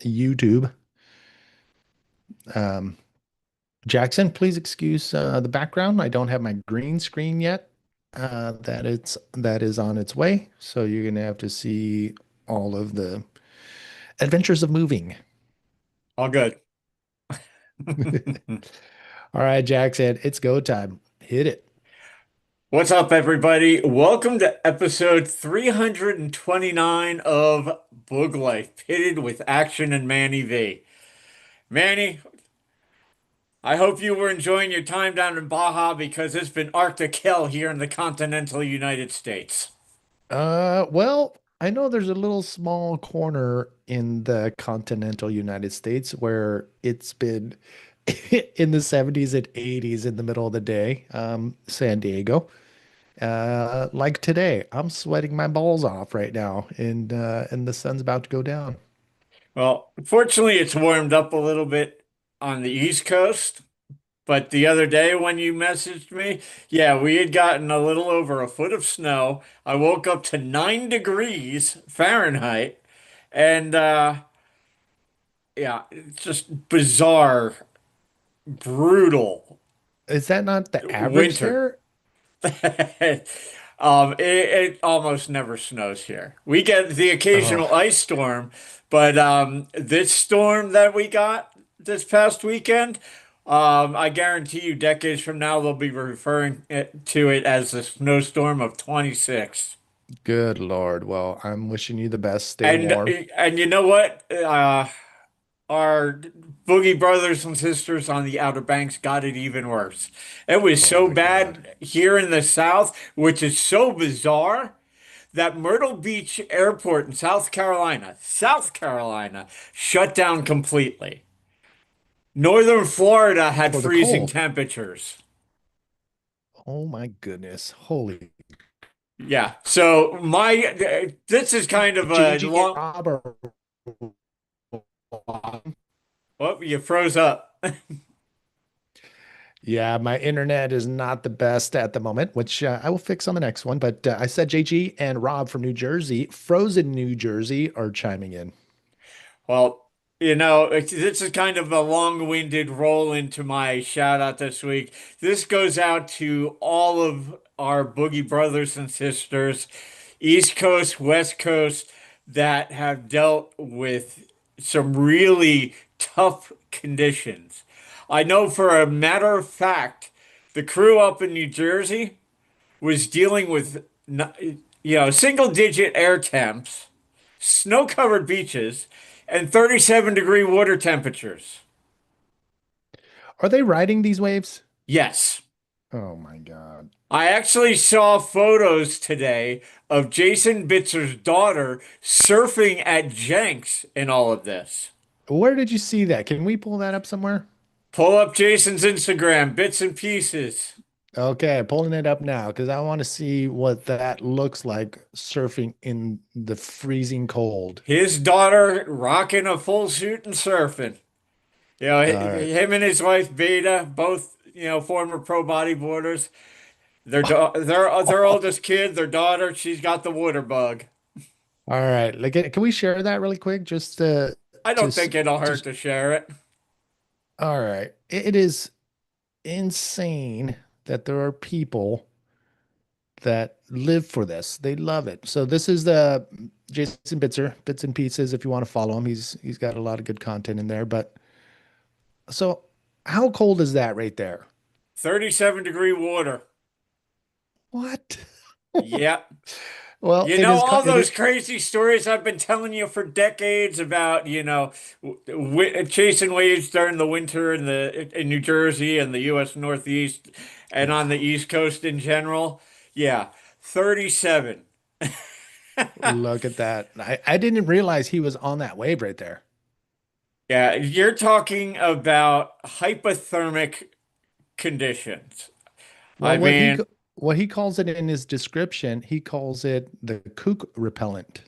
YouTube. Um, Jackson, please excuse the background. I don't have my green screen yet. That is on its way. So you're gonna have to see all of the adventures of moving. All good. All right, Jackson, it's go time. Hit it. What's up, everybody? Welcome to episode 329 of Boog Life, pitted with action and Manny V. Manny, I hope you were enjoying your time down in Baja because it's been Arctic hell here in the continental United States. Well, I know there's a little small corner in the continental United States where it's been in the 70s and 80s in the middle of the day. San Diego. Like today, I'm sweating my balls off right now, and the sun's about to go down. Well, fortunately, it's warmed up a little bit on the East Coast, but the other day when you messaged me, yeah, we had gotten a little over a foot of snow. I woke up to 9 degrees Fahrenheit, and yeah, it's just bizarre, brutal Is that not the average winter. there? It almost never snows here. We get the Oh, occasional ice storm, but this storm that we got this past weekend, I guarantee you, decades from now, they'll be referring to it as the snowstorm of 26. good Lord. Well, I'm wishing you the best. Stay And warm. and you know what? Our boogie brothers and sisters on the Outer Banks got it even worse. It was Oh so my God. bad here in the South, which is so bizarre, that Myrtle Beach Airport in South Carolina, shut down completely. Northern Florida had For the freezing cold. temperatures. Oh my goodness. Holy. Yeah. So this is kind of a JG and long. Rob are. Oh, you froze up. Yeah, my internet is not the best at the moment, which I will fix on the next one. But I said JG and Rob from New Jersey, frozen New Jersey, are chiming in. Well, this is kind of a long-winded roll into my shout out this week. This goes out to all of our boogie brothers and sisters, East Coast, West Coast, that have dealt with some really tough conditions. I know for a matter of fact, the crew up in New Jersey was dealing with, single-digit air temps, snow-covered beaches, and 37-degree water temperatures. Are they riding these waves? Yes. Oh my God. I actually saw photos today of Jason Bitzer's daughter surfing at Jenks in all of this. Where did you see that? Can we pull that up somewhere? Pull up Jason's Instagram, bits and pieces. Okay, pulling it up now because I want to see what that looks like surfing in the freezing cold. His daughter rocking a full suit and surfing. All right. Him and his wife Beta, both, former pro bodyboarders. Their oldest kid, their daughter, she's got the water bug. All right. Like, can we share that really quick? I don't Just, think it'll hurt just, to share it. all right. It is insane that there are people that live for this. They love it. So this is the Jason Bitzer, Bits and Pieces. If you want to follow him, he's got a lot of good content in there. But so how cold is that right there? 37-degree water. What? Yep. Well, You it know, is. all It those is. crazy stories I've been telling you for decades about, chasing waves during the winter in New Jersey and the U.S. Northeast and on the Oh, East Coast in general. Yeah, 37. look at that. I didn't realize he was on that wave right there. Yeah, you're talking about hypothermic conditions. Well, I mean, what he calls it in his description, he calls it the kook repellent.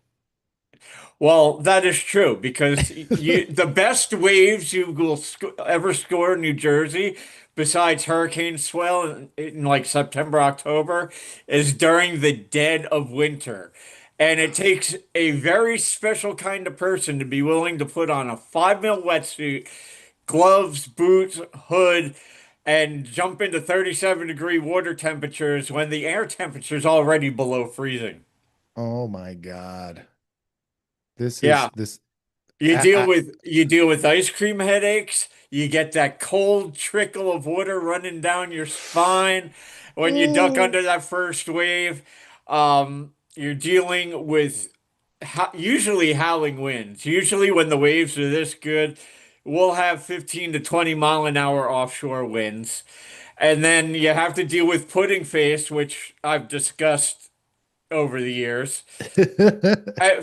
well, that is true because the best waves you will ever score in New Jersey, besides hurricane swell in like September, October, is during the dead of winter. And it takes a very special kind of person to be willing to put on a 5 mil wetsuit, gloves, boots, hood, and jump into 37-degree water temperatures when the air temperature is already below freezing. Oh my God. This is Yeah. this You deal I, with you deal with ice cream headaches. You get that cold trickle of water running down your spine when you duck oh, under that first wave. You're dealing with usually howling winds. Usually when the waves are this good, we'll have 15 to 20 mile an hour offshore winds. And then you have to deal with pudding face, which I've discussed over the years.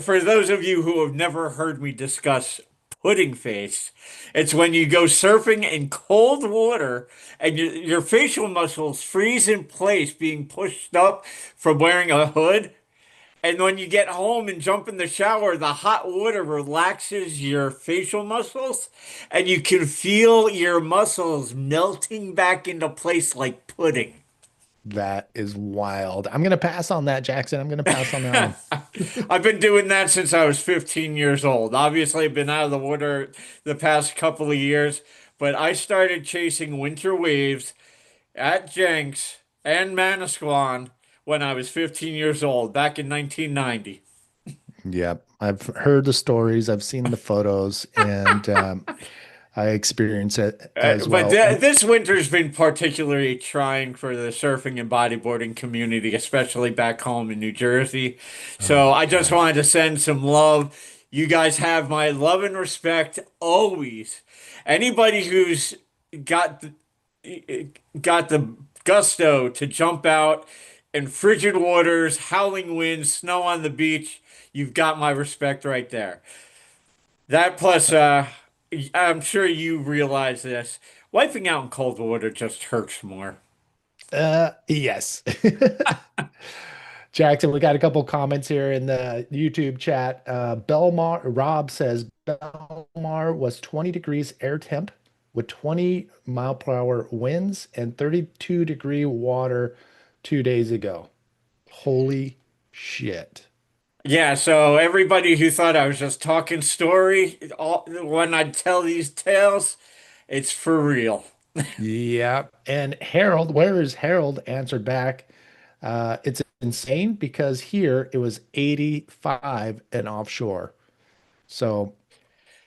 For those of you who have never heard me discuss pudding face, it's when you go surfing in cold water and your facial muscles freeze in place being pushed up from wearing a hood. And when you get home and jump in the shower, the hot water relaxes your facial muscles and you can feel your muscles melting back into place like pudding. that is wild. I'm gonna pass on that, Jackson. I'm gonna pass on that one. I've been doing that since I was 15 years old. Obviously, I've been out of the water the past couple of years, but I started chasing winter waves at Jenks and Manasquan when I was 15 years old, back in 1990. Yep. I've heard the stories, I've seen the photos, and I experience it as But well. this winter's been particularly trying for the surfing and bodyboarding community, especially back home in New Jersey. So Oh I just God. wanted to send some love. You guys have my love and respect always. Anybody who's got got the gusto to jump out in frigid waters, howling winds, snow on the beach, you've got my respect right there. That plus, I'm sure you realize this. Wiping out in cold water just hurts more. Yes. Jackson, we got a couple comments here in the YouTube chat. Belmar, Rob says Belmar was 20 degrees air temp with 20 mile per hour winds and 32-degree water 2 days ago. Holy shit. Yeah, so everybody who thought I was just talking story, when I tell these tales, it's for real. Yeah. And Harold, where is Harold? Answered back. It's insane because here it was 85 and offshore. So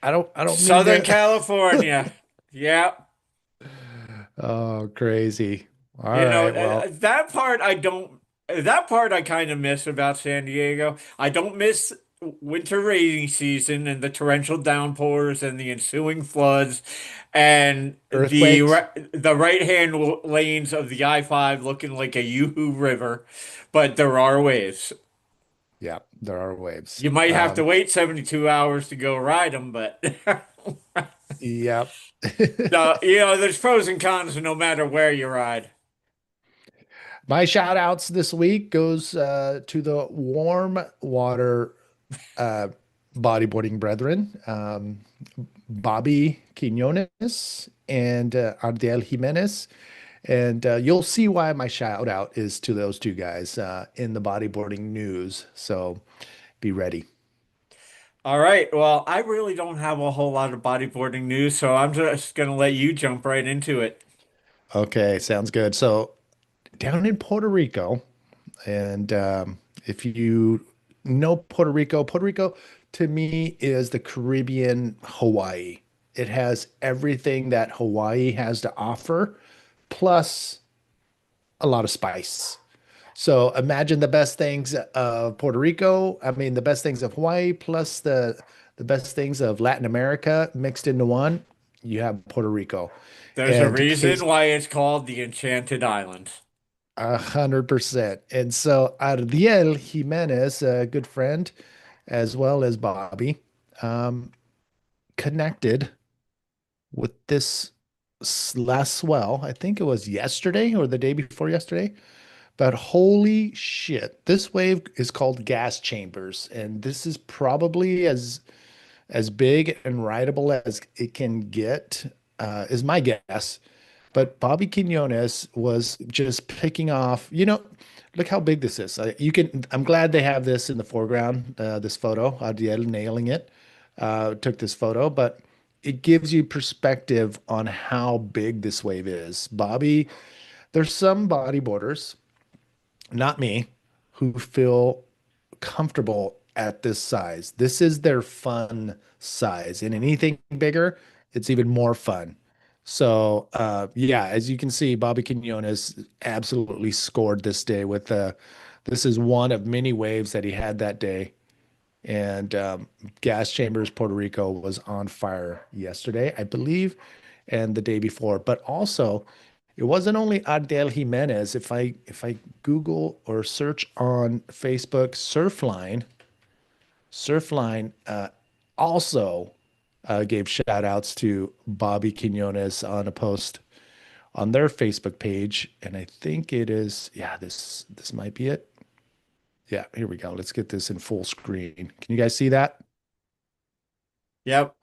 I don't mean Southern to. California. Yeah. Oh, crazy. All You know, right. Well, that part I don't, that part I kind of miss about San Diego. I don't miss winter rainy season and the torrential downpours and the ensuing floods and earthquakes. the right-hand lanes of the I-5 looking like a Yoo-hoo river, but there are waves. Yeah, there are waves. You might have to wait 72 hours to go ride them, but Yep. there's pros and cons no matter where you ride. My shout outs this week goes to the warm water uh, bodyboarding brethren, Bobby Quinones and Ardiel Jimenez. And you'll see why my shout out is to those two guys in the bodyboarding news. So be ready. All right. Well, I really don't have a whole lot of bodyboarding news, so I'm just going to let you jump right into it. Okay, sounds good. So down in Puerto Rico, and if you know Puerto Rico to me is the Caribbean Hawaii. It has everything that Hawaii has to offer, plus a lot of spice. So imagine the best things of Puerto Rico. I mean, the best things of Hawaii, plus the best things of Latin America mixed into one. You have Puerto Rico, There's a and reason his why it's called the Enchanted Island. 100%. And so Ardiel Jimenez, a good friend, as well as Bobby, um, connected with this last swell. I think it was yesterday or the day before yesterday. But holy shit, this wave is called gas chambers, and this is probably as big and rideable as it can get, is my guess. But Bobby Quinones was just picking off. Look how big this is. You can. I'm glad they have this in the foreground. This photo, Adiel nailing it. Took this photo, but it gives you perspective on how big this wave is. Bobby, there's some bodyboarders, not me, who feel comfortable at this size. This is their fun size, and anything bigger, it's even more fun. So, yeah, as you can see, Bobby Quinones absolutely scored this day with this is one of many waves that he had that day. And Gas Chambers, Puerto Rico was on fire yesterday, I believe, and the day before. But also, it wasn't only Adel Jimenez. If I Google or search on Facebook, Surfline also gave shout outs to Bobby Quinones on a post on their Facebook page. And I think it is, yeah, this might be it. Yeah, here we go. Let's get this in full screen. Can you guys see that? Yep.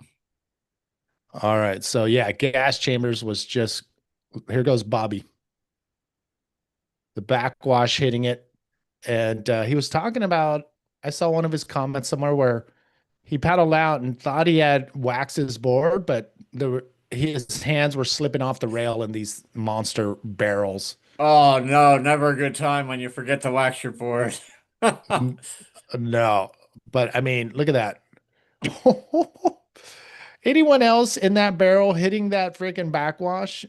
All right. So yeah, Gas Chambers was just here goes Bobby, the backwash hitting it. And he was talking about, I saw one of his comments somewhere where he paddled out and thought he had waxed his board, but his hands were slipping off the rail in these monster barrels. Oh no, never a good time when you forget to wax your board. N- No, but I mean, look at that. Anyone else in that barrel hitting that freaking backwash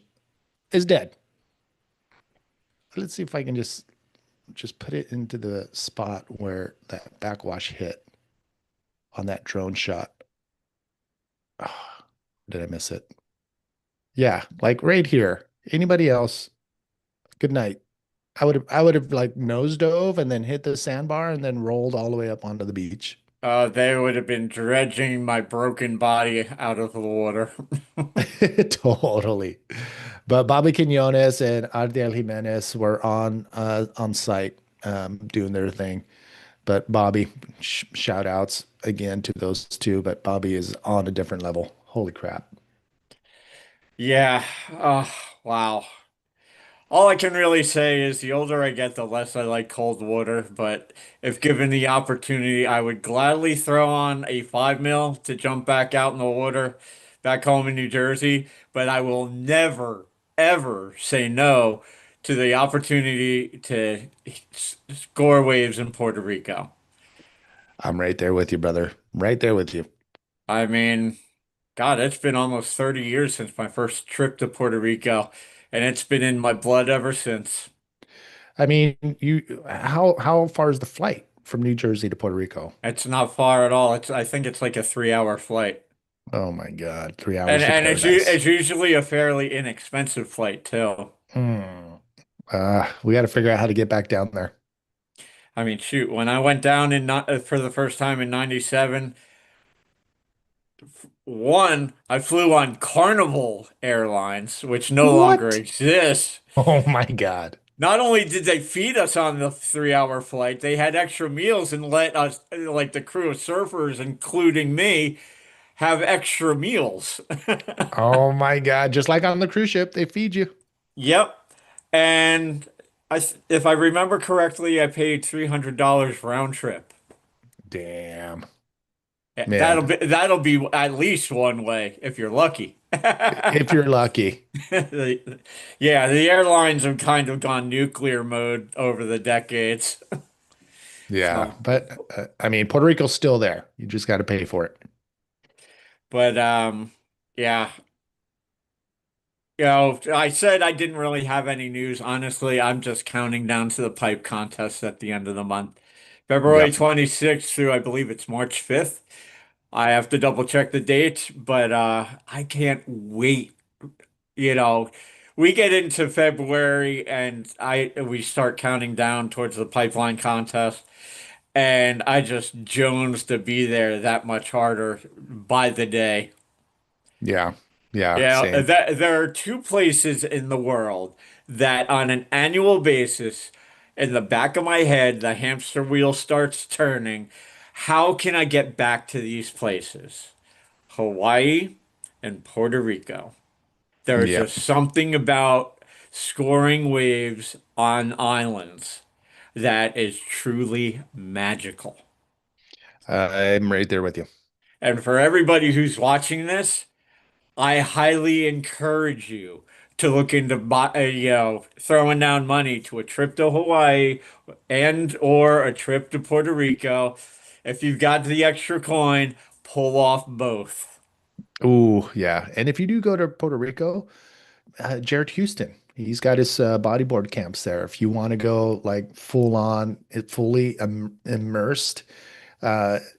is dead. Let's see if I can just put it into the spot where that backwash hit on that drone shot. Oh, did I miss it? Yeah, like right here. Anybody else? Good night. I would have like nose dove and then hit the sandbar and then rolled all the way up onto the beach. They would have been dredging my broken body out of the water. Totally. But Bobby Quinones and Ardiel Jimenez were on site doing their thing. But Bobby, shout outs again to those two. But Bobby is on a different level. Holy crap. Yeah. Oh, wow. All I can really say is the older I get, the less I like cold water. But if given the opportunity, I would gladly throw on a 5 mil to jump back out in the water back home in New Jersey. But I will never, ever say no to the opportunity to score waves in Puerto Rico. I'm right there with you, brother. Right there with you. I mean, God, it's been almost 30 years since my first trip to Puerto Rico, and it's been in my blood ever since. I mean, how far is the flight from New Jersey to Puerto Rico? It's not far at all. I think it's like a 3 hour flight. Oh my God, three And hours to and paradise. it's usually a fairly inexpensive flight too. Hmm. We got to figure out how to get back down there. I mean, shoot, when I went down for the first time in 97, one, I flew on Carnival Airlines, which no longer What? exists. Oh my God. Not only did they feed us on the 3 hour flight, they had extra meals and let us, like the crew of surfers, including me, have extra meals. Oh my God. Just like on the cruise ship, they feed you. Yep. And if I remember correctly, I paid $300 round trip. Damn. That'll Man, be that'll be at least one way if you're lucky. if you're lucky. Yeah, the airlines have kind of gone nuclear mode over the decades. Yeah. So, But I mean, Puerto Rico's still there. You just got to pay for it. but yeah, I said I didn't really have any news. Honestly, I'm just counting down to the pipe contest at the end of the month. February Yep. 26th through I believe it's March 5th. I have to double check the date, but I can't wait. You know, we get into February and I we start counting down towards the pipeline contest, and I just jones to be there that much harder by the day. Yeah. Yeah. Yeah, Same. that there are two places in the world that on an annual basis, in the back of my head, the hamster wheel starts turning. How can I get back to these places? Hawaii and Puerto Rico. There's Yep. just something about scoring waves on islands. that is truly magical. I'm right there with you. And for everybody who's watching this, I highly encourage you to look into throwing down money to a trip to Hawaii and or a trip to Puerto Rico. If you've got the extra coin, pull off both. Ooh, yeah. And if you do go to Puerto Rico, Jared Houston, he's got his bodyboard camps there. If you want to go like full on, fully immersed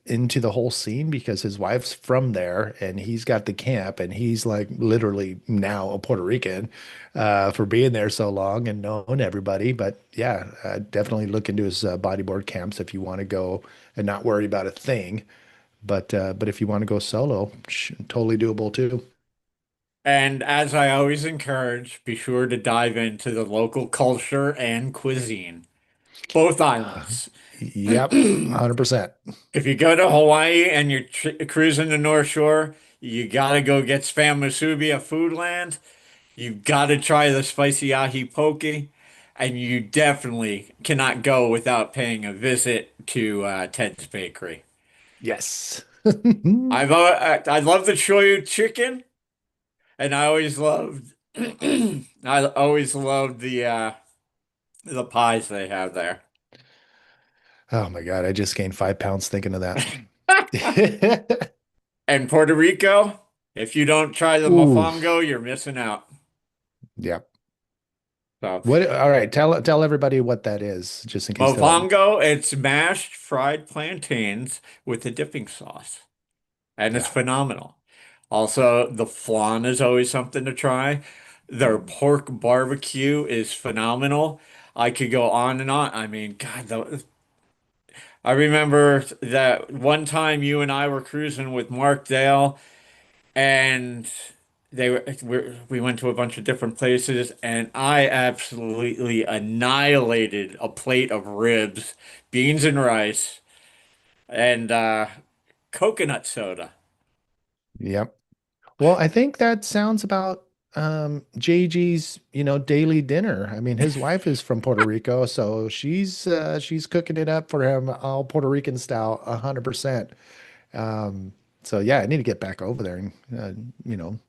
into the whole scene because his wife's from there and he's got the camp and he's like literally now a Puerto Rican for being there so long and knowing everybody. But yeah, definitely look into his bodyboard camps if you want to go and not worry about a thing. But if you want to go solo, totally doable too. And as I always encourage, be sure to dive into the local culture and cuisine, both islands. Yep, 100%. If you go to Hawaii and you're cruising the North Shore, you gotta go get spam musubi at Foodland. You gotta try the spicy ahi poke, and you definitely cannot go without paying a visit to Ted's Bakery. Yes. I love the shoyu chicken, and I always loved I always loved the pies they have there. Oh my God, I just gained 5 pounds thinking of that. And Puerto Rico, if you don't try the Ooh, mofongo, you're missing out. yeah. So, What? All right, tell everybody what that is, just in case they don't. mofongo, it's mashed fried plantains with a dipping sauce, and it's Yeah, phenomenal. Also, the flan is always something to try. Their pork barbecue is phenomenal. I could go on and on. I mean, God, I remember that one time you and I were cruising with Mark Dale, and we went to a bunch of different places, and I absolutely annihilated a plate of ribs, beans and rice, and coconut soda. yep. Well, I think that sounds about JG's, daily dinner. I mean, his wife is from Puerto Rico, so she's cooking it up for him all Puerto Rican style, 100%. So yeah, I need to get back over there and you know,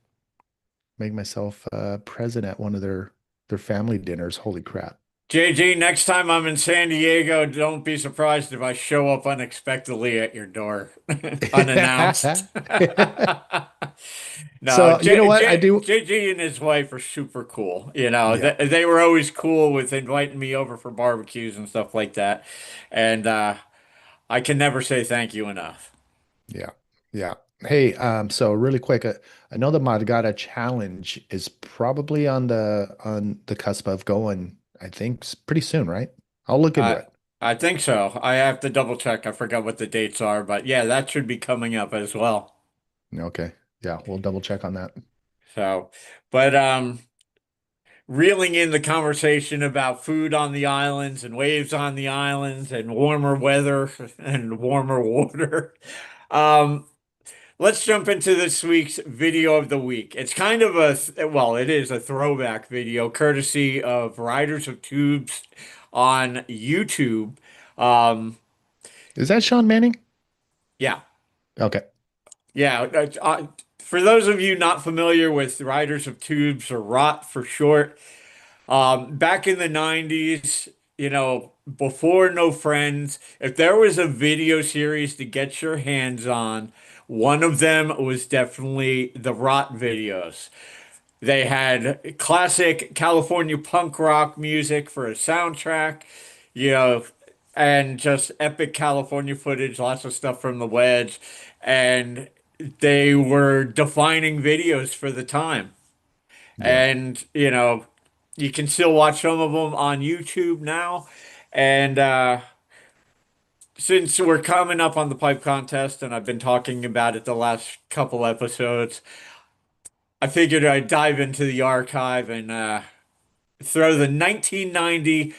make myself present at one of their family dinners. Holy crap. JG, next time I'm in San Diego, don't be surprised if I show up unexpectedly at your door, unannounced. No, So, you know what? I do. JG and his wife are super cool. You know, Yeah. they were always cool with inviting me over for barbecues and stuff like that. And I can never say thank you enough. Yeah. Yeah. Hey, so really quick, I know the Margara challenge is probably on the cusp of going, I think pretty soon, right? I'll look into I it. I think so. I have to double check. I forgot what the dates are, but yeah, that should be coming up as well. Okay. Yeah, we'll double check on that. So, but reeling in the conversation about food on the islands and waves on the islands and warmer weather and warmer water. Um, let's jump into this week's video of the week. It's kind of well, it is a throwback video courtesy of Riders of Tubes on YouTube. Um, Is that Sean Manning? yeah, Okay. yeah. For those of you not familiar with Riders of Tubes or ROT for short, back in the 90s, before No Friends, if there was a video series to get your hands on, one of them was definitely the Rot videos. They had classic California punk rock music for a soundtrack, you know, and just epic California footage, lots of stuff from the Wedge, and they were defining videos for the time. Yeah. And, you can still watch some of them on YouTube now. And since we're coming up on the pipe contest, and I've been talking about it the last couple episodes, I figured I'd dive into the archive and throw the 1990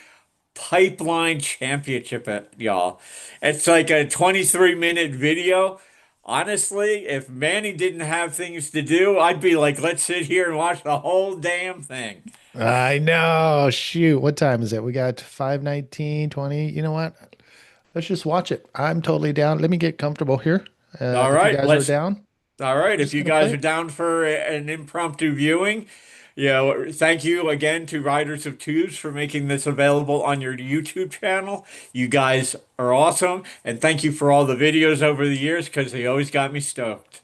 Pipeline Championship at y'all. It's like a 23-minute video. Honestly, if Manny didn't have things to do, I'd be like, let's sit here and watch the whole damn thing. I know. Shoot. What time is it? We got 5:19, 20. You know what? Let's just watch it. I'm totally down. Let me get comfortable here. All If you right, guys are let's. down, All right, we're if just you gonna guys play are it. down for an impromptu viewing, thank you again to Riders of Twos for making this available on your YouTube channel. You guys are awesome, and thank you for all the videos over the years because they always got me stoked.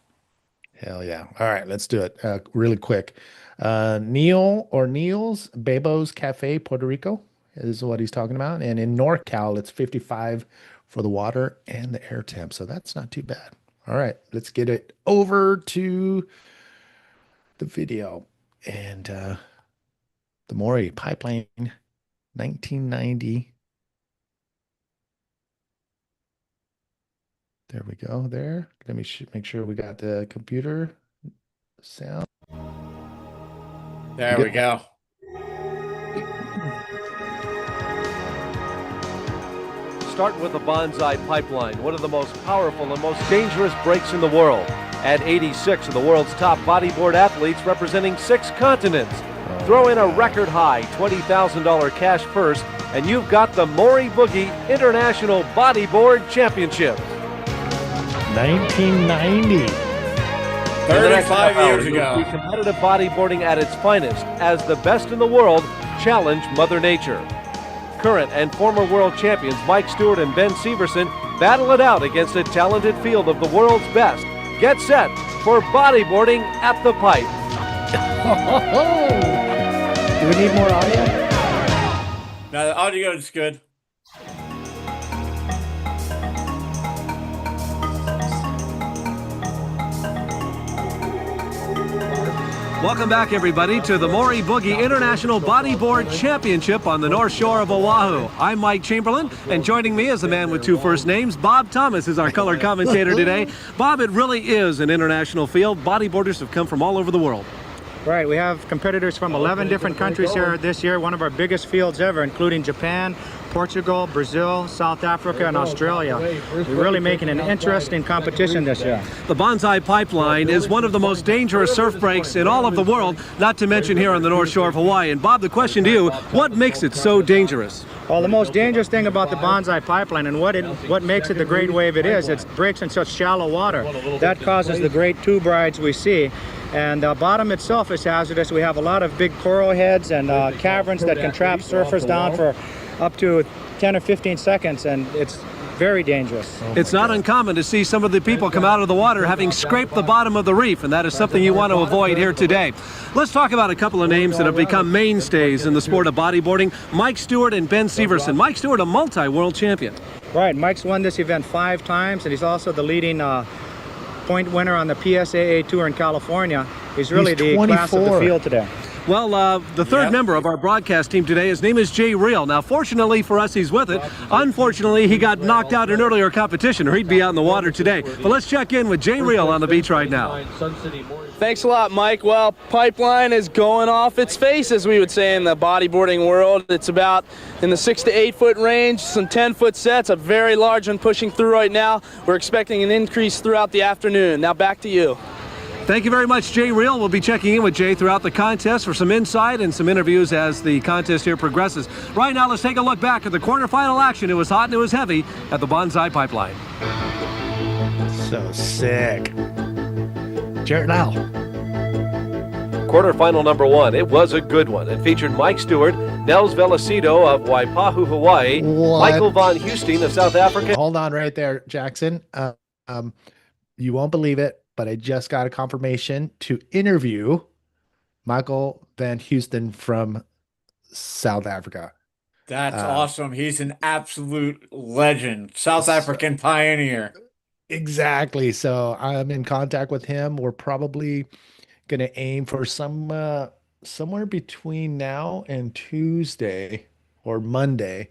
Hell yeah. All right, let's do it really quick. Neil or Neil's Bebo's Cafe, Puerto Rico is what he's talking about. And in NorCal, it's 55 for the water and the air temp. So that's not too bad. All right, let's get it over to the video. And the Maury Pipeline 1990. There we go. There. Let me make sure we got the computer sound. There we Good. go. Start with the Bonsai Pipeline, one of the most powerful and most dangerous breaks in the world. Add 86 of the world's top bodyboard athletes representing 6 continents. Throw in a record high $20,000 cash purse, and you've got the Maury Boogie International Bodyboard Championship. 1990. In the next 35 half hour, years you'll see ago. competitive bodyboarding at its finest as the best in the world challenge Mother Nature. Current and former world champions Mike Stewart and Ben Severson battle it out against a talented field of the world's best. Get set for bodyboarding at the pipe. Do we need more audio? Now the audio is good. Welcome back, everybody, to the Maury Boogie International Bodyboard Championship on the North Shore of Oahu. I'm Mike Chamberlain, and joining me is a man with 2 first names. Bob Thomas is our color commentator today. Bob, it really is an international field. Bodyboarders have come from all over the world. Right, we have competitors from 11 different countries here this year, one of our biggest fields ever, including Japan, Portugal, Brazil, South Africa, and Australia. We're really making an interesting competition this year. The Bonsai Pipeline is one of the most dangerous surf breaks in all of the world, not to mention here on the North Shore of Hawaii. And Bob, the question to you, what makes it so dangerous? Well, the most dangerous thing about the Bonsai Pipeline and what makes it the great wave it is, it breaks in such shallow water. That causes the great tube rides we see. And the bottom itself is hazardous. We have a lot of big coral heads and caverns that can trap surfers down for up to 10 or 15 seconds, and it's very dangerous. It's not uncommon to see some of the people come out of the water having scraped the bottom of the reef, and that is something you want to avoid here today. Let's talk about a couple of names that have become mainstays in the sport of bodyboarding, Mike Stewart and Ben Severson. Mike Stewart, a multi-world champion. Right, Mike's won this event 5 times, and he's also the leading point winner on the PSAA Tour in California. He's really the class of the field today. Well, the third member of our broadcast team today, his name is Jay Reel. Now, fortunately for us, he's with it. Unfortunately, he got knocked out in earlier competition, or he'd be out in the water today. But let's check in with Jay Reel on the beach right now. Thanks a lot, Mike. Well, Pipeline is going off its face, as we would say in the bodyboarding world. It's about in the 6 to 8 foot range, some 10-foot sets, a very large one pushing through right now. We're expecting an increase throughout the afternoon. Now back to you. Thank you very much, Jay Reel. We'll be checking in with Jay throughout the contest for some insight and some interviews as the contest here progresses. Right now, let's take a look back at the quarterfinal action. It was hot and it was heavy at the Bonsai Pipeline. So sick. Jared Lau. Quarterfinal number 1, it was a good one. It featured Mike Stewart, Nels Velocito of Waipahu, Hawaii, Michael Von Husting of South Africa. Hold on right there, Jackson. You won't believe it, but I just got a confirmation to interview Michael Van Houston from South Africa. That's awesome. He's an absolute legend, South African pioneer. Exactly. So I'm in contact with him. We're probably going to aim for somewhere between now and Tuesday or Monday.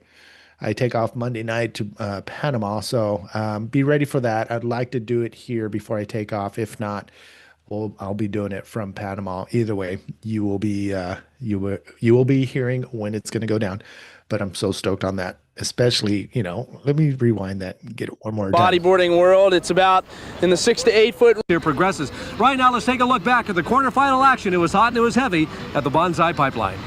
I take off Monday night to Panama, so be ready for that. I'd like to do it here before I take off. If not, I'll be doing it from Panama. Either way, you will be hearing when it's going to go down. but I'm so stoked on that. Especially, let me rewind that and get it one more time. Bodyboarding world, it's about in the 6 to 8 foot. Here progresses. Right now, let's take a look back at the quarterfinal action. It was hot and it was heavy at the Bonsai Pipeline.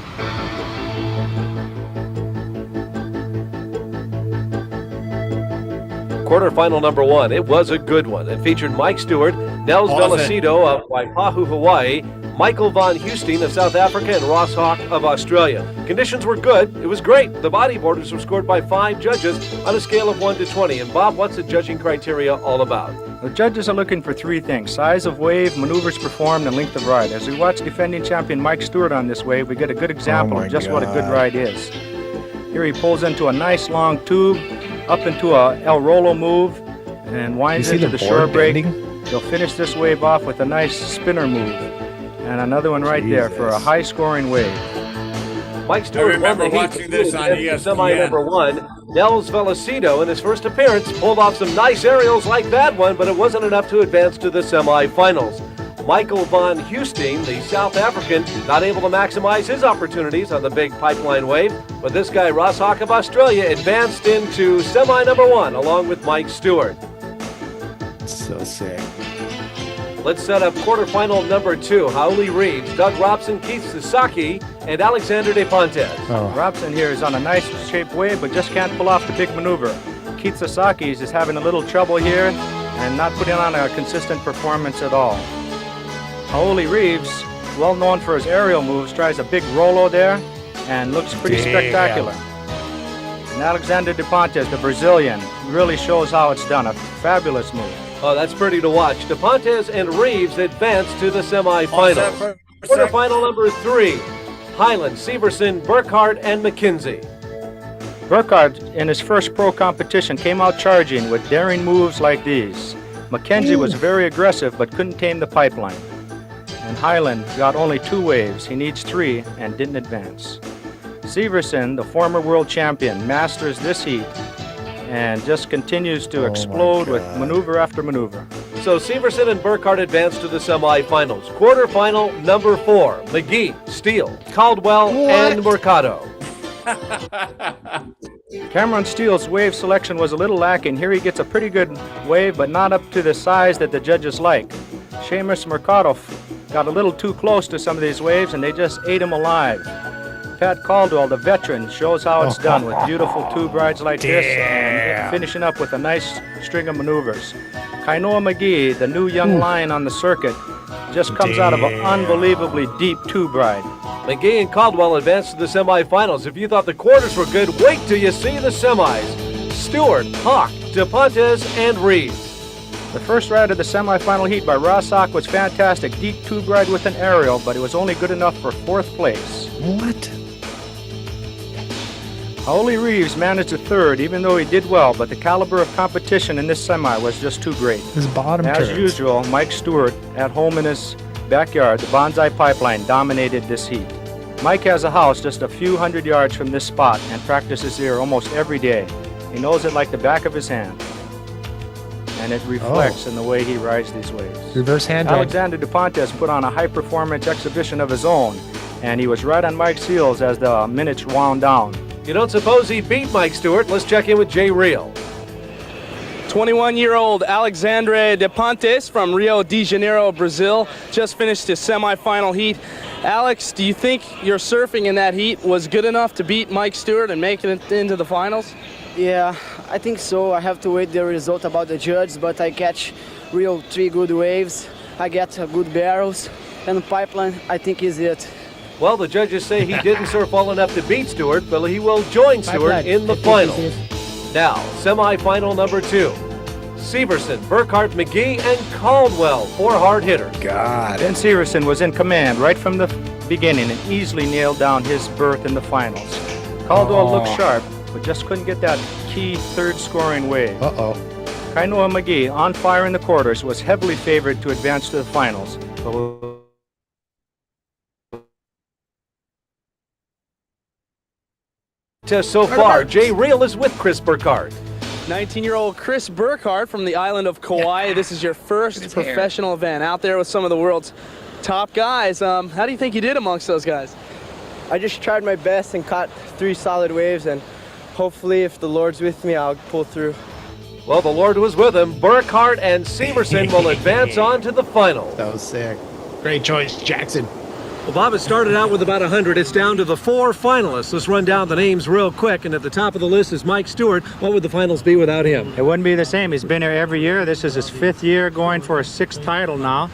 Quarterfinal number 1, it was a good one. It featured Mike Stewart, Nels Velocito of Waipahu, Hawaii, Michael Von Husting of South Africa, and Ross Hawk of Australia. Conditions were good. It was great. The bodyboarders were scored by 5 judges on a scale of 1 to 20. And Bob, what's the judging criteria all about? The judges are looking for 3 things: size of wave, maneuvers performed, and length of ride. As we watch defending champion Mike Stewart on this wave, we get a good example of just what a good ride is. Here he pulls into a nice long tube, up into a El Rolo move, and winds into the shore break. He'll finish this wave off with a nice spinner move. And another one right there for a high-scoring wave. Mike Stewart won the watching this on ESPN. Semi number 1. Nels Velocito, in his first appearance, pulled off some nice aerials like that one, but it wasn't enough to advance to the semifinals. Michael Von Husting, the South African, not able to maximize his opportunities on the big pipeline wave, but this guy, Ross Hawk of Australia, advanced into semi number 1 along with Mike Stewart. So sick. Let's set up quarterfinal number 2. Hauli Reeves, Doug Robson, Keith Sasaki, and Alexander De Pontes. Robson here is on a nice shaped wave, but just can't pull off the big maneuver. Keith Sasaki is just having a little trouble here and not putting on a consistent performance at all. Hauli Reeves, well known for his aerial moves, tries a big rolo there and looks pretty spectacular. And Alexander De Pontes, the Brazilian, really shows how it's done. A fabulous move. Oh, that's pretty to watch. De Pontes and Reeves advance to the semifinals. Quarterfinal number 3. Highland, Severson, Burkhart, and McKenzie. Burkhart, in his first pro competition, came out charging with daring moves like these. McKenzie was very aggressive but couldn't tame the pipeline. And Highland got only 2 waves. He needs 3 and didn't advance. Severson, the former world champion, masters this heat and just continues to explode with maneuver after maneuver. So Severson and Burkhart advance to the semifinals. Quarterfinal number 4. McGee, Steele, Caldwell, and Mercado. Cameron Steele's wave selection was a little lacking. Here he gets a pretty good wave, but not up to the size that the judges like. Seamus Mercado got a little too close to some of these waves, and they just ate him alive. Pat Caldwell, the veteran, shows how it's done with beautiful tube rides like this and finishing up with a nice string of maneuvers. Kainoa McGee, the new young lion on the circuit, just comes out of an unbelievably deep tube ride. McGee and Caldwell advance to the semifinals. If you thought the quarters were good, wait till you see the semis. Stewart, Hawk, De Pontes, and Reeves. The first ride of the semifinal heat by Ross Hawk was fantastic. Deep tube ride with an aerial, but it was only good enough for 4th place. What? Hauli Reeves managed a 3rd, even though he did well, but the caliber of competition in this semi was just too great. His bottom As usual, Mike Stewart, at home in his backyard, the Bonsai Pipeline, dominated this heat. Mike has a house just a few hundred yards from this spot and practices here almost every day. He knows it like the back of his hand. And it reflects in the way he rides these waves. Reverse hand drag. Alexander De Pontes put on a high-performance exhibition of his own, and he was right on Mike's heels as the minutes wound down. You don't suppose he beat Mike Stewart? Let's check in with Jay Reel. 21-year-old Alexandre De Pontes from Rio de Janeiro, Brazil, just finished his semifinal heat. Alex, do you think your surfing in that heat was good enough to beat Mike Stewart and make it into the finals? Yeah, I think so. I have to wait the result about the judge, but I catch real 3 good waves. I get good barrels, and pipeline, I think is it. Well, the judges say he didn't surf well enough to beat Stewart, but he will join Stewart in the final. Now, semifinal number 2. Severson, Burkhart, McGee, and Caldwell, 4 hard hitters. Ben Severson was in command right from the beginning and easily nailed down his berth in the finals. Caldwell looked sharp, but just couldn't get that key 3rd scoring wave. Kainoa McGee, on fire in the quarters, was heavily favored to advance to the finals. So far, Jay Reel is with Chris Burkhart. 19-year-old Chris Burkhart from the island of Kauai. This is your first professional event out there with some of the world's top guys. How do you think you did amongst those guys? I just tried my best and caught 3 solid waves, and hopefully if the Lord's with me, I'll pull through. Well, the Lord was with him. Burkhardt and Severson will advance on to the final. That was sick. Great choice, Jackson. Well, Bob, it started out with about 100. It's down to the 4 finalists. Let's run down the names real quick. And at the top of the list is Mike Stewart. What would the finals be without him? It wouldn't be the same. He's been here every year. This is his 5th year, going for a 6th title now.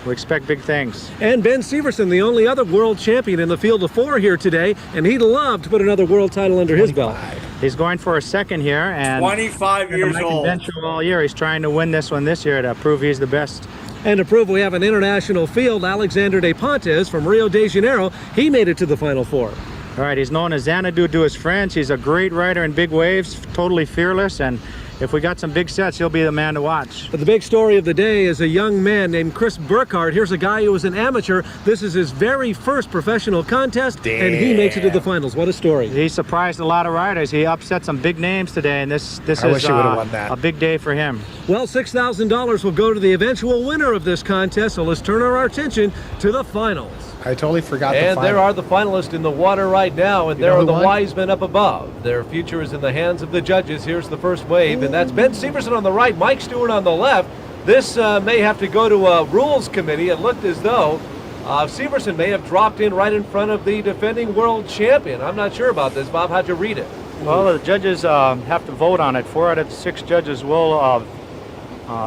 We expect big things. And Ben Severson, the only other world champion in the field of 4 here today, and he'd love to put another world title under his belt. He's going for a 2nd here, and 25 years old. All year, he's trying to win this one this year to prove he's the best. And to prove we have an international field, Alexander De Pontes from Rio de Janeiro, he made it to the Final 4. All right, he's known as Xanadu to his friends. He's a great rider in big waves, totally fearless, and if we got some big sets, he'll be the man to watch. But the big story of the day is a young man named Chris Burkhardt. Here's a guy who was an amateur. This is his very first professional contest, and he makes it to the finals. What a story. He surprised a lot of riders. He upset some big names today, and this is a big day for him. Well, $6,000 will go to the eventual winner of this contest, so let's turn our attention to the finals. I totally forgot the And final. there are the finalists in the water right now, and there are the wise men up above. Their future is in the hands of the judges. Here's the first wave, and that's Ben Severson on the right, Mike Stewart on the left. This may have to go to a rules committee. It looked as though Severson may have dropped in right in front of the defending world champion. I'm not sure about this. Bob, how'd you read it? Well, the judges have to vote on it. 4 out of 6 judges will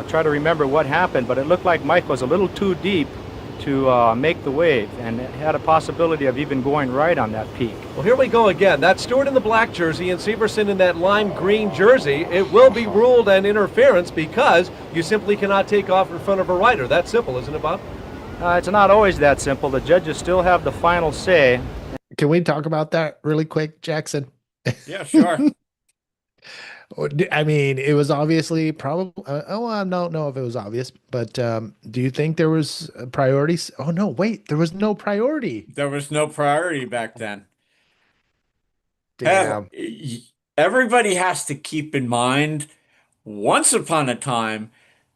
try to remember what happened, but it looked like Mike was a little too deep to make the wave, and it had a possibility of even going right on that peak. Well, here we go again. That's Stewart in the black jersey and Severson in that lime green jersey. It will be ruled an interference because you simply cannot take off in front of a rider. That's simple, isn't it, Bob? It's not always that simple. The judges still have the final say. Can we talk about that really quick, Jackson? Yeah, sure. I mean, it was obviously probably, I don't know if it was obvious, but do you think there was priorities? Oh, no, wait, there was no priority. There was no priority back then. Damn. Everybody has to keep in mind, once upon a time,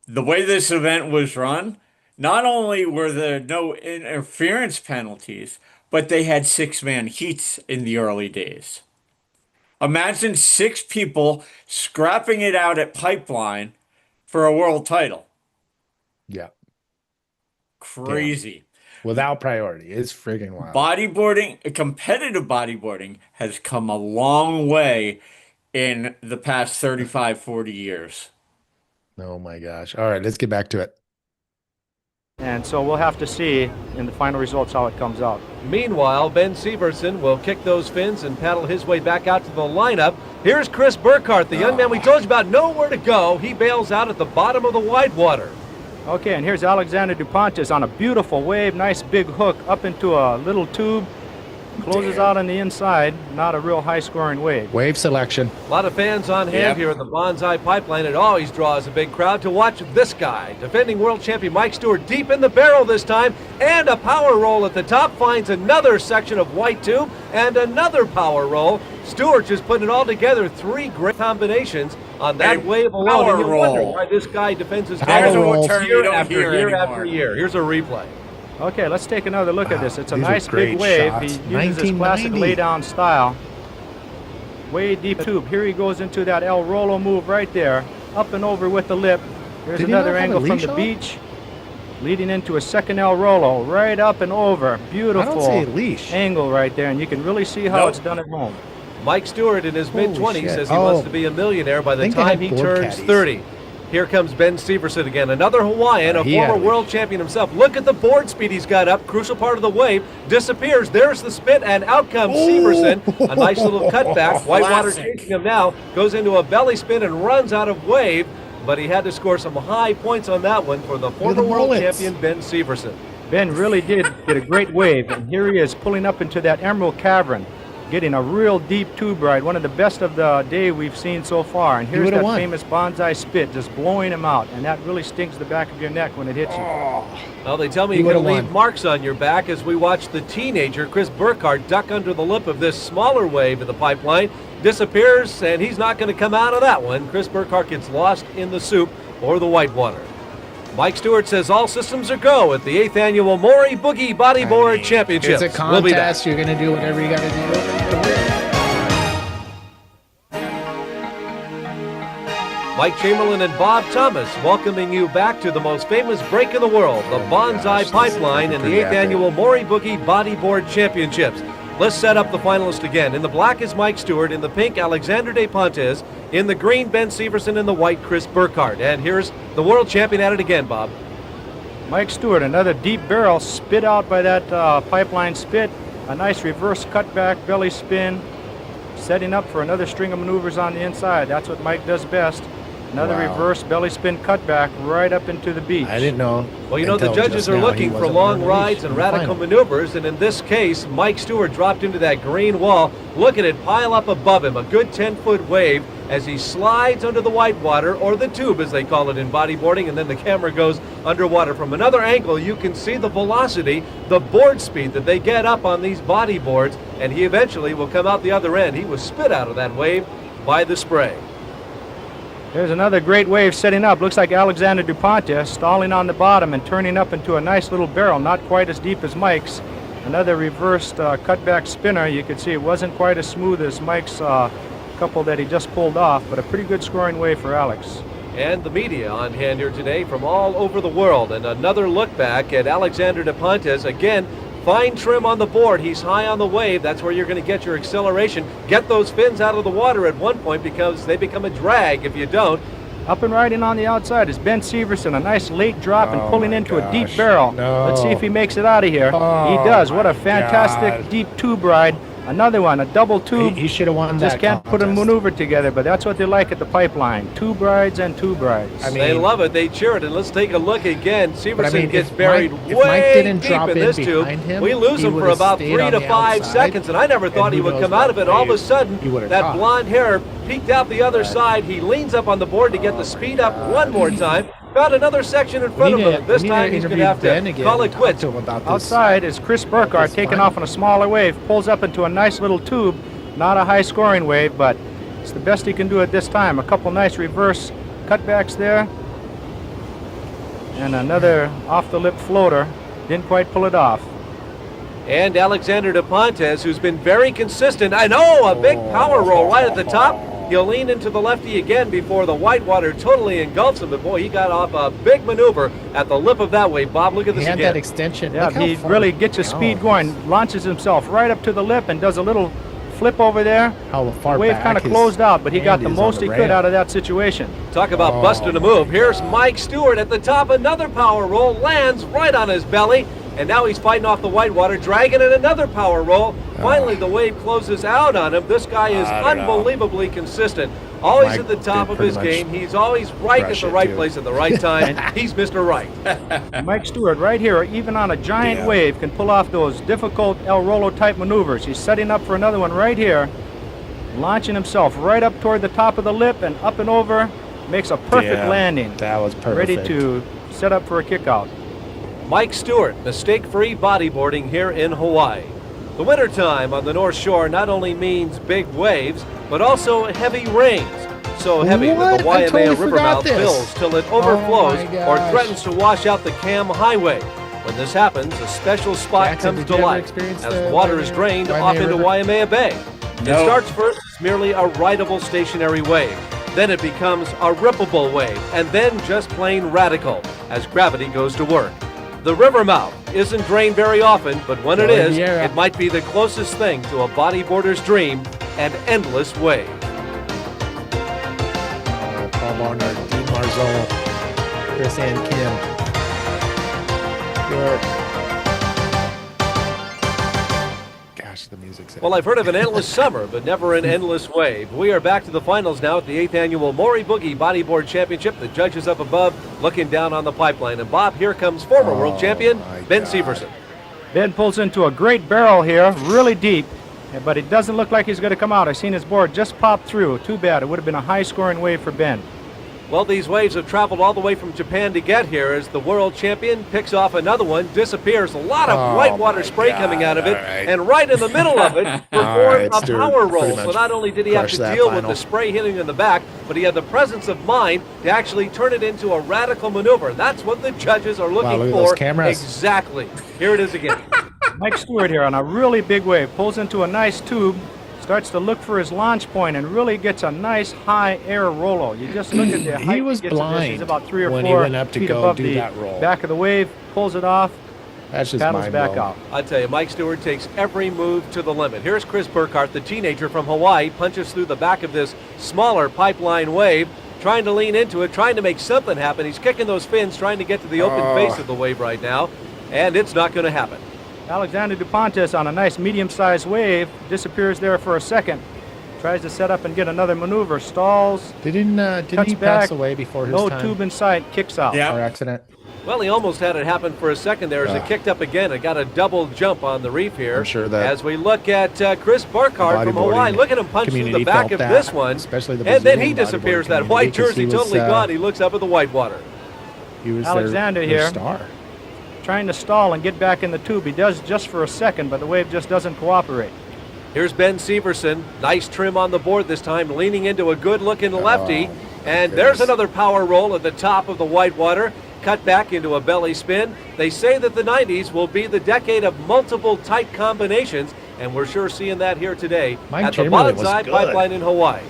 the way this event was run, not only were there no interference penalties, but they had 6-man heats in the early days. Imagine 6 people scrapping it out at Pipeline for a world title. Yeah. Crazy. Without priority. It's friggin' wild. Bodyboarding, competitive bodyboarding has come a long way in the past 35, 40 years. Oh my gosh. All right, let's get back to it. And so we'll have to see in the final results how it comes out. Meanwhile, Ben Severson will kick those fins and paddle his way back out to the lineup. Here's Chris Burkhardt, the young man we told you about, nowhere to go. He bails out at the bottom of the wide water. Okay, and here's Alexander Duplantis on a beautiful wave, nice big hook up into a little tube. Closes out on the inside, not a real high-scoring wave. Wave selection. A lot of fans on hand here at the Bonsai Pipeline. It always draws a big crowd to watch this guy. Defending world champion Mike Stewart deep in the barrel this time, and a power roll at the top. Finds another section of white tube, and another power roll. Stewart just putting it all together. 3 great combinations on that wave alone. And you wonder why this guy defends his barrel year after year after year. Here's a replay. Okay, let's take another look at this. It's a nice big wave. Shots. He uses his classic lay-down style. Way deep tube. Here he goes into that El Rolo move right there. Up and over with the lip. Here's another angle from the beach. Leading into a second El Rolo. Right up and over. Beautiful angle right there. And you can really see how it's done at home. Mike Stewart in his mid-20s says he wants to be a millionaire by the time he turns 30. Here comes Ben Severson again, another Hawaiian, a former world champion himself. Look at the board speed he's got up. Crucial part of the wave. Disappears. There's the spit, and out comes Severson. A nice little cutback. Whitewater chasing him now. Goes into a belly spin and runs out of wave. But he had to score some high points on that one for the former world champion, Ben Severson. Ben really did get a great wave, and here he is pulling up into that Emerald Cavern. Getting a real deep tube ride, one of the best of the day we've seen so far. And here's that famous bonsai spit just blowing him out, and that really stings the back of your neck when it hits you. Well, they tell me you're going to leave marks on your back as we watch the teenager, Chris Burkhardt, duck under the lip of this smaller wave in the pipeline. Disappears, and he's not going to come out of that one. Chris Burkhardt gets lost in the soup or the whitewater. Mike Stewart says all systems are go at the 8th Annual Maury Boogie Bodyboard Championships. It's a We'll be back. contest. You're going to do whatever you got to do to win. Mike Chamberlain and Bob Thomas welcoming you back to the most famous break in the world, the Bonsai Pipeline in the 8th Annual Maury Boogie Bodyboard Championships. Let's set up the finalists again. In the black is Mike Stewart, in the pink Alexander De Pontes, in the green Ben Severson, in the white Chris Burkhardt. And here's the world champion at it again, Bob. Mike Stewart, another deep barrel spit out by that pipeline spit. A nice reverse cutback belly spin, setting up for another string of maneuvers on the inside. That's what Mike does best. Another reverse belly spin cutback right up into the beach. I didn't know. Well, you know, the judges are looking for long rides and radical maneuvers, and in this case, Mike Stewart dropped into that green wall. Look at it pile up above him, a good 10-foot wave as he slides under the whitewater, or the tube as they call it in bodyboarding, and then the camera goes underwater. From another angle, you can see the velocity, the board speed that they get up on these bodyboards, and he eventually will come out the other end. He was spit out of that wave by the spray. There's another great wave setting up. Looks like Alexander Dupont stalling on the bottom and turning up into a nice little barrel, not quite as deep as Mike's. Another reversed cutback spinner. You could see it wasn't quite as smooth as Mike's couple that he just pulled off, but a pretty good scoring wave for Alex. And the media on hand here today from all over the world. And another look back at Alexander De Pontes. Again, fine trim on the board. He's high on the wave. That's where you're going to get your acceleration. Get those fins out of the water at one point because they become a drag if you don't. Up and riding on the outside is Ben Severson. A nice late drop and pulling into a deep barrel. Let's see if he makes it out of here. He does. What a fantastic deep tube ride. Another one, a double tube. He should have won that. Just can't put a maneuver together, but that's what they like at the pipeline. Tube rides and tube rides. I mean, they love it. They cheer it. And let's take a look again. Severson gets if buried Mike way didn't deep drop in this tube. him, We lose him for about 3 to 5 seconds, and I never thought he would come out of it. All of a sudden, that blonde hair peeked out the other side. He leans up on the board to get the speed up one more time. Found another section in front of him. This time he's going to have to call it quits. Outside is Chris Burkhardt taking off on a smaller wave. Pulls up into a nice little tube. Not a high scoring wave, but it's the best he can do at this time. A couple nice reverse cutbacks there. And another off the lip floater. Didn't quite pull it off. And Alexander De Pontes, who's been very consistent. I know, a big power roll right at the top. He'll lean into the lefty again before the whitewater totally engulfs him. But boy, he got off a big maneuver at the lip of that wave. Bob, look at this again. That extension. Yeah, he really gets his speed going. Launches himself right up to the lip and does a little flip over there. How far the wave kind of closed out, but he got the most he could out of that situation. Talk about busting a move. Here's Mike Stewart at the top. Another power roll. Lands right on his belly. And now he's fighting off the whitewater, dragging in another power roll. Finally, the wave closes out on him. This guy is unbelievably consistent. Always Mike at the top of his game. He's always right at the right place at the right time. He's Mr. Right. Mike Stewart right here, even on a giant wave, can pull off those difficult El Rolo type maneuvers. He's setting up for another one right here. Launching himself right up toward the top of the lip and up and over. Makes a perfect landing. That was perfect. Ready to set up for a kick out. Mike Stewart, mistake-free bodyboarding here in Hawaii. The wintertime on the North Shore not only means big waves, but also heavy rains. So heavy that the Waimea River mouth fills till it overflows or threatens to wash out the Cam Highway. When this happens, a special spot comes to light as the water is drained off into Waimea Bay. It starts first as merely a rideable stationary wave. Then it becomes a rippable wave, and then just plain radical as gravity goes to work. The river mouth isn't drained very often, but when it is, it might be the closest thing to a bodyboarder's dream, an endless wave. Paul Barnard, Dean Marzolo, Chris and Kim. Gosh, the music's Well, I've heard of an endless summer, but never an endless wave. We are back to the finals now at the 8th Annual Maury Boogie Bodyboard Championship. The judges up above looking down on the pipeline. And Bob, here comes former world champion Ben Severson. Ben pulls into a great barrel here, really deep, but it doesn't look like he's going to come out. I've seen his board just pop through. Too bad. It would have been a high-scoring wave for Ben. Well, these waves have traveled all the way from Japan to get here as the world champion picks off another one, disappears. A lot of whitewater spray coming out of it, and right in the middle of it performed a power roll. So not only did he have to deal with the spray hitting in the back, but he had the presence of mind to actually turn it into a radical maneuver. That's what the judges are looking look at those for. cameras. Exactly. Here it is again. Mike Stewart here on a really big wave, pulls into a nice tube, starts to look for his launch point, and really gets a nice high air rollo. You just look at the height He was gets to this. blind He's about 3 or when 4 he went up to feet go above do the that roll. back of the wave, pulls it off, That's just paddles mind back blowing. out. I tell you, Mike Stewart takes every move to the limit. Here's Chris Burkhardt, the teenager from Hawaii, punches through the back of this smaller pipeline wave, trying to lean into it, trying to make something happen. He's kicking those fins, trying to get to the open face of the wave right now, and it's not going to happen. Alexander Duplantis on a nice medium-sized wave, disappears there for a second, tries to set up and get another maneuver, stalls, Didn't cuts he back, pass away before his no time? tube in sight, kicks out. Yeah. Car accident. Well, he almost had it happen for a second there as it kicked up again. It got a double jump on the reef here. I'm sure that as we look at Chris Burkhardt from Hawaii, bodyboarding look at him punch through the community back felt of that, this one, especially the and then he Brazilian disappears. bodyboarding That white community, 'cause jersey he was, totally gone. He looks up at the white water. He was Alexander their here. star. Trying to stall and get back in the tube. He does just for a second, but the wave just doesn't cooperate. Here's Ben Severson. Nice trim on the board this time, leaning into a good-looking lefty. And there's another power roll at the top of the white water. Cut back into a belly spin. They say that the 90s will be the decade of multiple tight combinations, and we're sure seeing that here today Mike at the Chamberlain was Banzai good. Pipeline in Hawaii.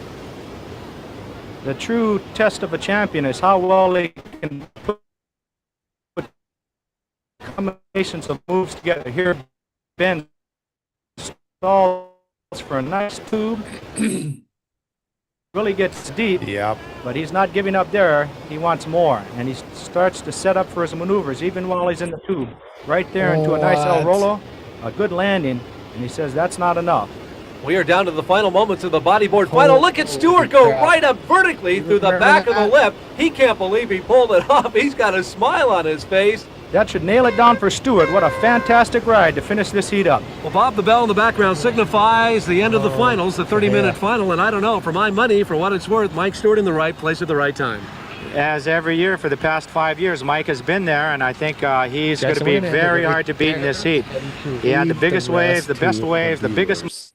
The true test of a champion is how well they can put combinations of moves together. Here, Ben stalls for a nice tube. Really gets deep, Yep. but he's not giving up there. He wants more, and he starts to set up for his maneuvers, even while he's in the tube. Right there into a nice El What? Rolo, a good landing, and he says that's not enough. We are down to the final moments of the bodyboard final. Look at Stewart go crap. right up vertically through the Remember back of the that? lip. He can't believe he pulled it off. He's got a smile on his face. That should nail it down for Stewart. What a fantastic ride to finish this heat up. Well, Bob, the bell in the background signifies the end of the finals, the 30-minute final, and I don't know, for my money, for what it's worth, Mike Stewart in the right place at the right time. As every year for the past 5 years, Mike has been there, and I think he's going to be very hard to beat in this heat. He had the biggest waves, the best waves, the biggest.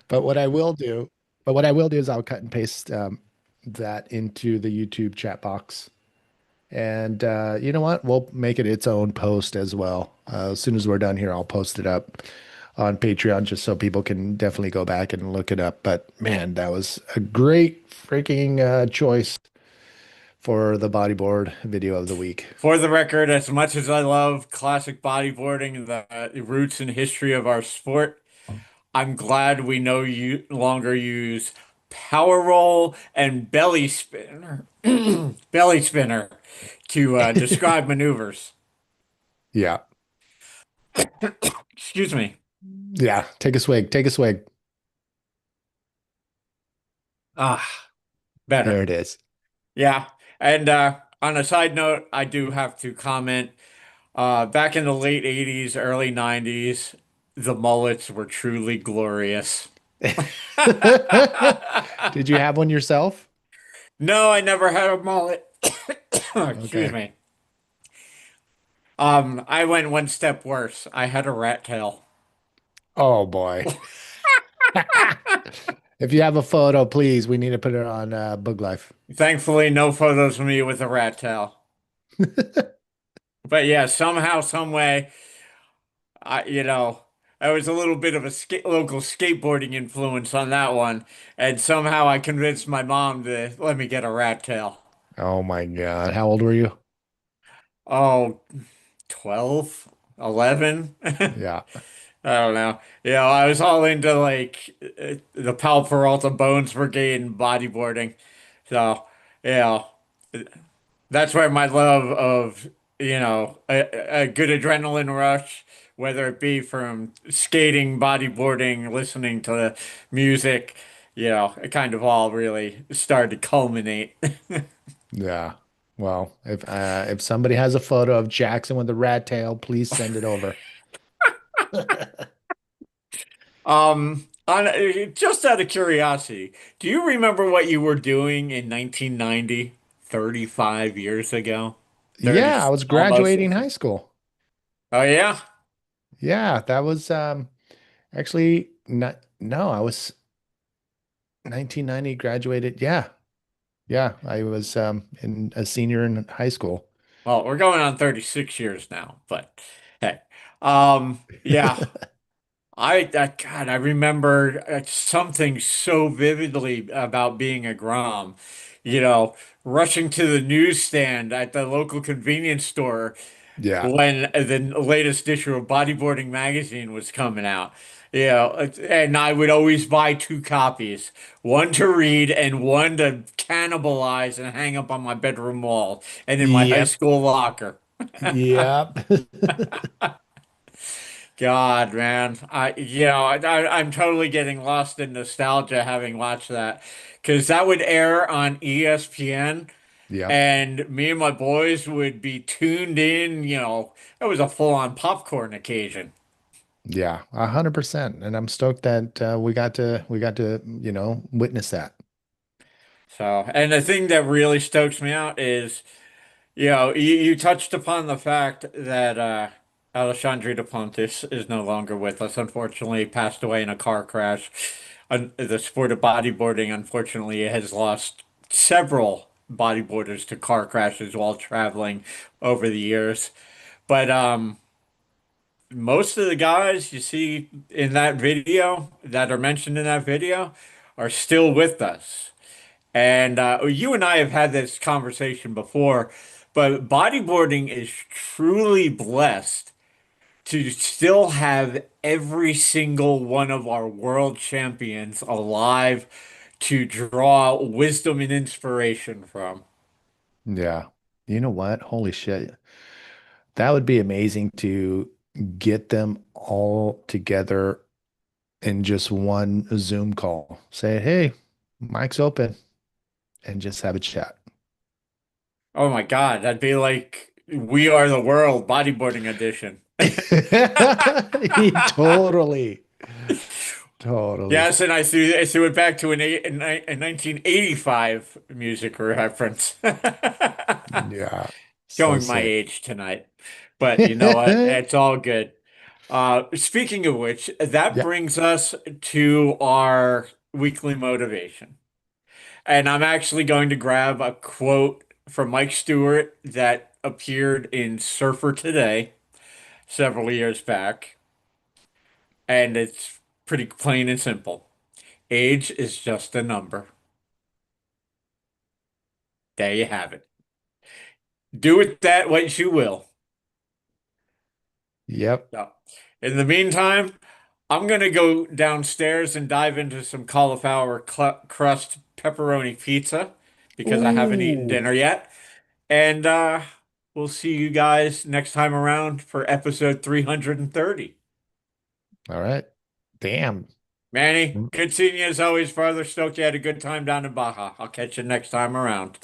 But what I will do is I'll cut and paste that into the YouTube chat box. And you know what? We'll make it its own post as well. As soon as we're done here, I'll post it up on Patreon just so people can definitely go back and look it up. But man, that was a great freaking choice for the bodyboard video of the week. For the record, as much as I love classic bodyboarding, the roots and history of our sport, I'm glad we no longer use power roll and belly spinner, belly spinner to describe maneuvers. Yeah. Excuse me. Yeah. Take a swig. Take a swig. Ah, better. There it is. Yeah. And on a side note, I do have to comment, back in the late 80s, early 90s, the mullets were truly glorious. Did you have one yourself? No, I never had a mullet. Excuse Okay. me. I went one step worse. I had a rat tail. Oh boy. If you have a photo, please, we need to put it on Boog Life. Thankfully, no photos of me with a rat tail. But yeah, somehow, some way, I was a little bit of a local skateboarding influence on that one, and somehow I convinced my mom to let me get a rat tail. Oh my God. How old were you? Oh, 12, 11. Yeah. I don't know. I was all into like the Pal Peralta Bones Brigade and bodyboarding. So, that's where my love of, a good adrenaline rush, whether it be from skating, bodyboarding, listening to music, it kind of all really started to culminate. Yeah. Well, if somebody has a photo of Jackson with a rat tail, please send it over. Just out of curiosity, do you remember what you were doing in 1990, 35 years ago? 30, Yeah, I was graduating high school. Oh yeah? Yeah, that was actually not, no, I was 1990 graduated. Yeah. Yeah. I was in a senior in high school. Well, we're going on 36 years now, but hey. Yeah. God, I remember something so vividly about being a Grom. You know, rushing to the newsstand at the local convenience store Yeah. when the latest issue of Bodyboarding magazine was coming out. You know, and I would always buy two copies, one to read and one to cannibalize and hang up on my bedroom wall and in my high Yep. school locker. Yep. God, man, I'm totally getting lost in nostalgia having watched that because that would air on ESPN, Yep. and me and my boys would be tuned in. You know, it was a full-on popcorn occasion. Yeah, 100%. And I'm stoked that we got to, witness that. So, and the thing that really stokes me out is, you touched upon the fact that Alexandre Duplantis is no longer with us. Unfortunately, passed away in a car crash. The sport of bodyboarding, unfortunately, has lost several bodyboarders to car crashes while traveling over the years. But most of the guys you see in that video that are mentioned in that video are still with us. And you and I have had this conversation before, but bodyboarding is truly blessed to still have every single one of our world champions alive to draw wisdom and inspiration from. Yeah. You know what? Holy shit. That would be amazing to get them all together in just one Zoom call. Say, hey, mic's open, and just have a chat. Oh my God, that'd be like We Are the World bodyboarding edition. Totally. Totally. Yes, and I threw it back to a 1985 music reference. Yeah. So Showing my sick. age tonight. But you know what? It's all good. Speaking of which, that Yeah. brings us to our weekly motivation. And I'm actually going to grab a quote from Mike Stewart that appeared in Surfer Today several years back. And it's pretty plain and simple. Age is just a number. There you have it. Do with that what you will. Yep. So, in the meantime, I'm gonna go downstairs and dive into some cauliflower crust pepperoni pizza because I haven't eaten Ooh. dinner yet. And we'll see you guys next time around for episode 330. All right. Damn. Manny, good seeing you as always, brother. Stoked you had a good time down in Baja. I'll catch you next time around.